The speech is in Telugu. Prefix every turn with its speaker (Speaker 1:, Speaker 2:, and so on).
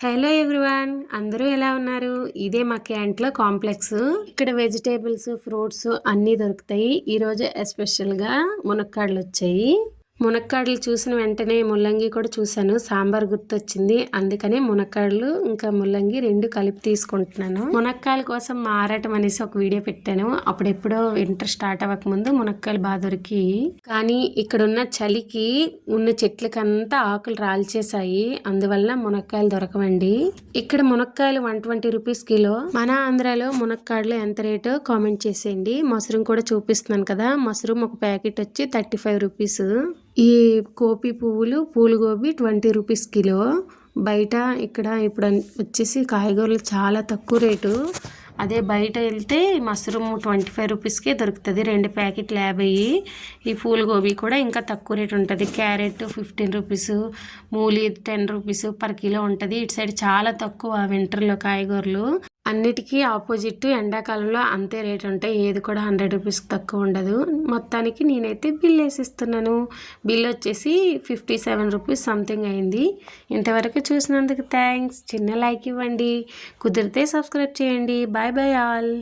Speaker 1: హలో ఎవ్రీవన్, అందరూ ఎలా ఉన్నారు? ఇదే మా క్యాంట్లో కాంప్లెక్స్. ఇక్కడ వెజిటేబుల్స్, ఫ్రూట్స్ అన్నీ దొరుకుతాయి. ఈరోజు ఎస్పెషల్గా మునక్కాడలు వచ్చాయి. మునక్కాడలు చూసిన వెంటనే ముల్లంగి కూడా చూశాను, సాంబార్ గుర్తొచ్చింది. అందుకనే మునక్కాడలు ఇంకా ముల్లంగి రెండు కలిపి తీసుకుంటున్నాను. మునక్కాయల కోసం మారటం అనేసి ఒక వీడియో పెట్టాను. అప్పుడెప్పుడో వింటర్ స్టార్ట్ అవ్వకముందు మునక్కాయలు బాగా దొరికి, కానీ ఇక్కడున్న చలికి ఉన్న చెట్లకంతా ఆకులు రాల్చేసాయి. అందువల్ల మునక్కాయలు దొరకవండి. ఇక్కడ మునక్కాయలు 120 రూపీస్ కిలో. మన ఆంధ్రాలో మునక్కాడలు ఎంత రేటో కామెంట్ చేసేయండి. మష్రూమ్ కూడా చూపిస్తున్నాను కదా, మష్రూమ్ ఒక ప్యాకెట్ వచ్చి 35 రూపీస్. ఈ గోబీ పూలు గోబీ 20 రూపీస్ కిలో. బయట ఇక్కడ ఇప్పుడు వచ్చేసి కాయగూరలు చాలా తక్కువ రేటు. అదే బయట వెళ్తే మష్రూమ్ 25 రూపీస్కే దొరుకుతుంది, 2 ప్యాకెట్లు 50. ఈ పూల గోబీ కూడా ఇంకా తక్కువ రేటు ఉంటుంది. క్యారెట్ 15 రూపీస్, మూలి 10 రూపీస్ పర్ కిలో ఉంటుంది. ఇటు సైడ్ చాలా తక్కువ వింటర్లో కాయగూరలు. అన్నిటికీ ఆపోజిట్ ఎండాకాలంలో అంతే రేట్ ఉంటాయి, ఏది కూడా 100 రూపీస్కి తక్కువ ఉండదు. మొత్తానికి నేనైతే బిల్ వేసిస్తున్నాను. బిల్ వచ్చేసి 57 రూపీస్ సంథింగ్ అయింది. ఇంతవరకు చూసినందుకు థ్యాంక్స్. చిన్న లైక్ ఇవ్వండి, కుదిరితే సబ్స్క్రైబ్ చేయండి. Bye bye all.